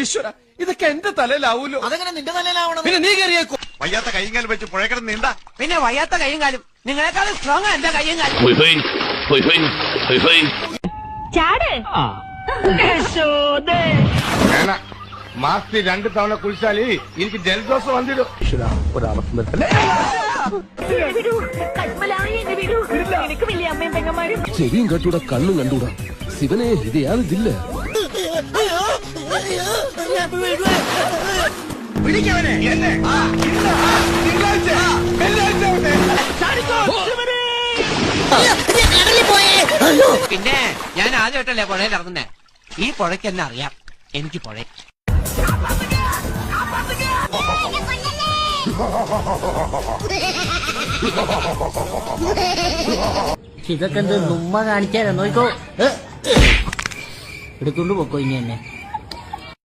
ഈശ്വര, ഇതൊക്കെ എന്റെ തലയിലാവൂലോ. അതെങ്ങനെ നിന്റെ തലയിലാവണം? പിന്നെ നീ കയറിയേക്കോ. വയ്യാത്ത കൈയും കാലും വെച്ച് പുഴക്കട നീണ്ട. പിന്നെ വയ്യാത്ത കൈയും കാലും നിങ്ങളെക്കാളും സ്ട്രോങ് എന്റെ കൈയും കാലും. മാസത്തിൽ 2 തവണ കുളിച്ചാല് എനിക്ക് ജലദോഷം വന്നിടും. ചെവിയും കണ്ടൂടാ, കണ്ണും കണ്ടൂടാ. ശിവനെ ഇതയാതില്ല. പിന്നെ ഞാൻ ആദ്യമായിട്ടല്ലേ പുഴയിൽ ഇറങ്ങുന്നേ. ഈ പുഴയ്ക്ക് എന്നെ അറിയാം. എനിക്ക് പുഴ ഇതൊക്കെ എന്ത് നുമ്മ കാണിച്ചാലോ? നോക്കോ, എടുത്തോണ്ട് പോക്കോ ഇനി എന്നെ.